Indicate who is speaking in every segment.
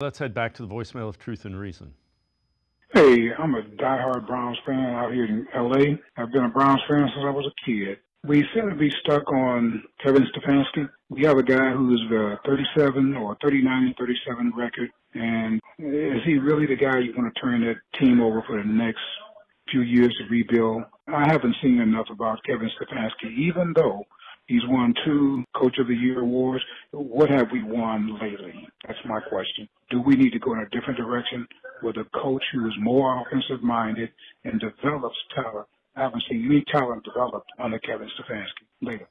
Speaker 1: Let's head back to the voicemail of Truth and Reason.
Speaker 2: Hey, I'm a diehard Browns fan out here in L.A. I've been a Browns fan since I was a kid. We seem to be stuck on Kevin Stefanski. We have a guy who's 37 or 39-37 record, and is he really the guy you want to turn that team over for the next few years to rebuild? I haven't seen enough about Kevin Stefanski, even though he's won 2 Coach of the Year awards. What have we won lately? That's my question. Do we need to go in a different direction with a coach who is more offensive-minded and develops talent? I haven't seen any talent developed under Kevin Stefanski. Later.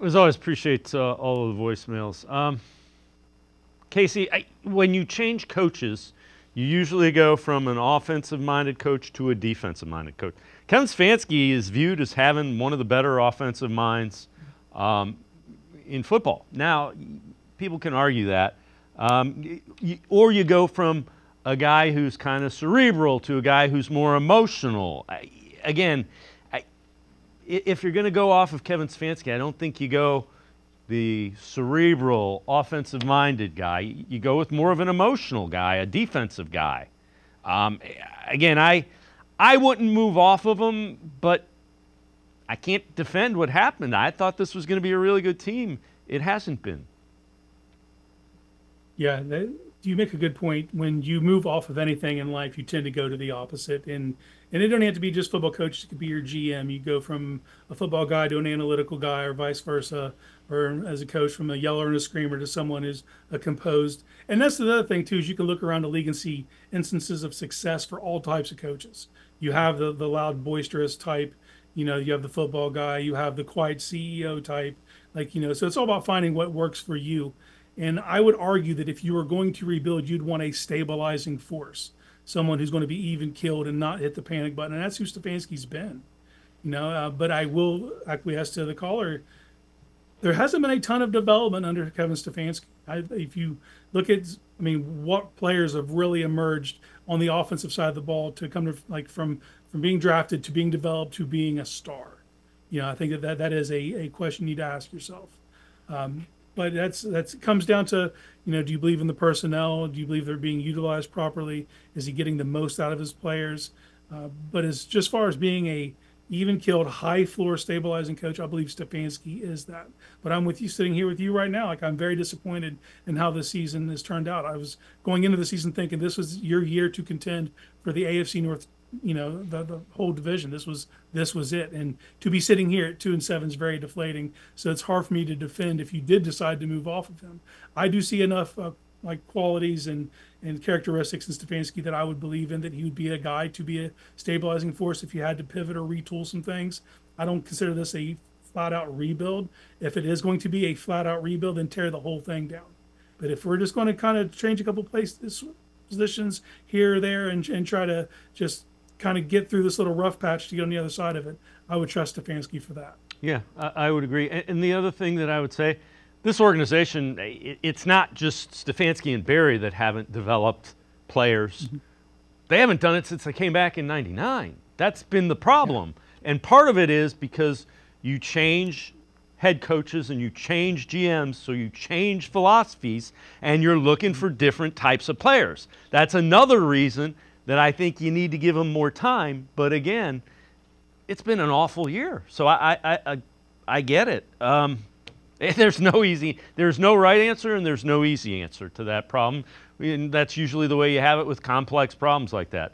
Speaker 1: As always, appreciate all of the voicemails. Casey, when you change coaches, you usually go from an offensive-minded coach to a defensive-minded coach. Kevin Stefanski is viewed as having one of the better offensive minds in football. Now, people can argue that. Or you go from a guy who's kind of cerebral to a guy who's more emotional. If you're going to go off of Kevin Stefanski, I don't think you go the cerebral, offensive-minded guy. You go with more of an emotional guy, a defensive guy. I wouldn't move off of him, but I can't defend what happened. I thought this was going to be a really good team. It hasn't been.
Speaker 3: Yeah, you make a good point. When you move off of anything in life, you tend to go to the opposite. And it don't have to be just football coach. It could be your GM. You go from a football guy to an analytical guy or vice versa, or as a coach from a yeller and a screamer to someone who's a composed. And that's the other thing, too, is you can look around the league and see instances of success for all types of coaches. You have the loud, boisterous type. You have the football guy. You have the quiet CEO type. So it's all about finding what works for you. And I would argue that if you were going to rebuild, you'd want a stabilizing force, someone who's going to be even killed and not hit the panic button. And that's who Stefanski's been, but I will acquiesce to the caller. There hasn't been a ton of development under Kevin Stefanski. If you look at, what players have really emerged on the offensive side of the ball to come to from being drafted to being developed to being a star. I think that is a question you need to ask yourself. But that comes down to, do you believe in the personnel? Do you believe they're being utilized properly? Is he getting the most out of his players? But as just far as being a even-killed, high-floor stabilizing coach, I believe Stefanski is that. But I'm with you, sitting here with you right now. I'm very disappointed in how this season has turned out. I was going into the season thinking this was your year to contend for the AFC North, the whole division. This was it. And to be sitting here at 2-7 is very deflating. So it's hard for me to defend if you did decide to move off of him. I do see enough qualities and characteristics in Stefanski that I would believe in, that he would be a guy to be a stabilizing force if you had to pivot or retool some things. I don't consider this a flat-out rebuild. If it is going to be a flat-out rebuild, then tear the whole thing down. But if we're just going to kind of change a couple positions here or there and try to just kind of get through this little rough patch to get on the other side of it, I would trust Stefanski for that.
Speaker 1: Yeah, I would agree. And the other thing that I would say, this organization, it's not just Stefanski and Barry that haven't developed players. Mm-hmm. They haven't done it since they came back in '99. That's been the problem. Yeah. And part of it is because you change head coaches and you change GMs, so you change philosophies, and you're looking for different types of players. That's another reason that I think you need to give them more time. But again, it's been an awful year. So I get it. There's no right answer and there's no easy answer to that problem. And that's usually the way you have it with complex problems like that.